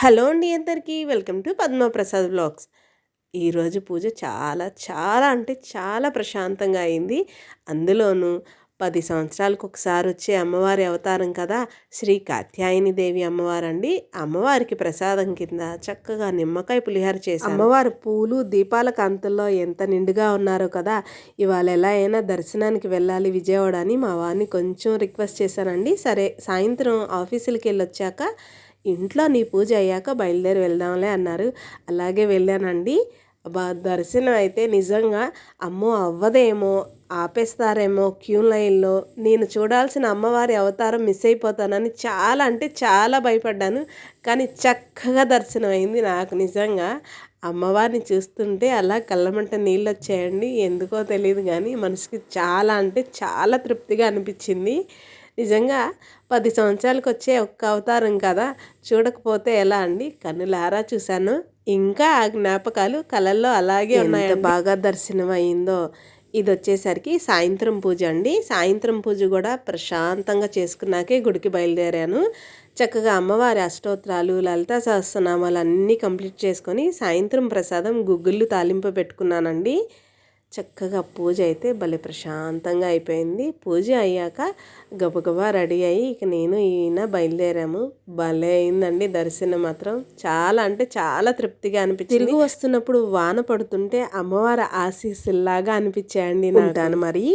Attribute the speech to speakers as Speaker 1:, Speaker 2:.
Speaker 1: Hello అండి అందరికీ welcome to Padma Prasad vlogs. ఈరోజు పూజ అంటే చాలా ప్రశాంతంగా అయింది. అందులోనూ 10 సంవత్సరాలకు ఒకసారి వచ్చే అమ్మవారి అవతారం కదా, శ్రీ కాత్యాయని దేవి అమ్మవారండి. అమ్మవారికి ప్రసాదం కింద చక్కగా నిమ్మకాయ పులిహోర చేశాను. అమ్మవారు పూలు దీపాల కాంతుల్లో ఎంత నిండుగా ఉన్నారో కదా. ఇవాళ ఎలా అయినా దర్శనానికి వెళ్ళాలి విజయవాడ అని మా వారిని కొంచెం రిక్వెస్ట్ చేశానండి. సరే సాయంత్రం ఆఫీసులకి వెళ్ళొచ్చాక ఇంట్లో నీ పూజ అయ్యాక బయలుదేరి వెళ్దాంలే అన్నారు. అలాగే వెళ్ళానండి. దర్శనం అయితే నిజంగా అమ్మో అవ్వదేమో, ఆపేస్తారేమో క్యూ లైన్లో, నేను చూడాల్సిన అమ్మవారి అవతారం మిస్ అయిపోతానని చాలా అంటే చాలా భయపడ్డాను. కానీ చక్కగా దర్శనం అయింది. నాకు నిజంగా అమ్మవారిని చూస్తుంటే అలా కళ్ళమంట నీళ్ళు వచ్చాయండి. ఎందుకో తెలియదు కానీ మనసుకి చాలా అంటే చాలా తృప్తిగా అనిపించింది. నిజంగా 10 సంవత్సరాలకు వచ్చే ఒక్క అవతారం కదా, చూడకపోతే ఎలా అండి. కన్నులారా చూశాను. ఇంకా ఆ జ్ఞాపకాలు కళల్లో అలాగే ఉన్నాయి. ఎంత బాగా దర్శనం అయిందో. ఇది వచ్చేసరికి సాయంత్రం పూజ అండి. సాయంత్రం పూజ కూడా ప్రశాంతంగా చేసుకున్నాకే గుడికి బయలుదేరాను. చక్కగా అమ్మవారి అష్టోత్తరాలు, లలితా సహస్రనామాలు అన్నీ కంప్లీట్ చేసుకొని సాయంత్రం ప్రసాదం గుగ్గుళ్ళు తాలింపు పెట్టుకున్నానండి. చక్కగా పూజ అయితే భలే ప్రశాంతంగా అయిపోయింది. పూజ అయ్యాక గబగబా రెడీ అయ్యి ఇక నేను ఈయన బయలుదేరాము. భలే అయిందండి దర్శనం మాత్రం. చాలా అంటే చాలా తృప్తిగా అనిపించింది. తిరిగి వస్తున్నప్పుడు వాన పడుతుంటే అమ్మవారి ఆశీస్సుల్లాగా అనిపించాయండి. ఉంటాను మరి.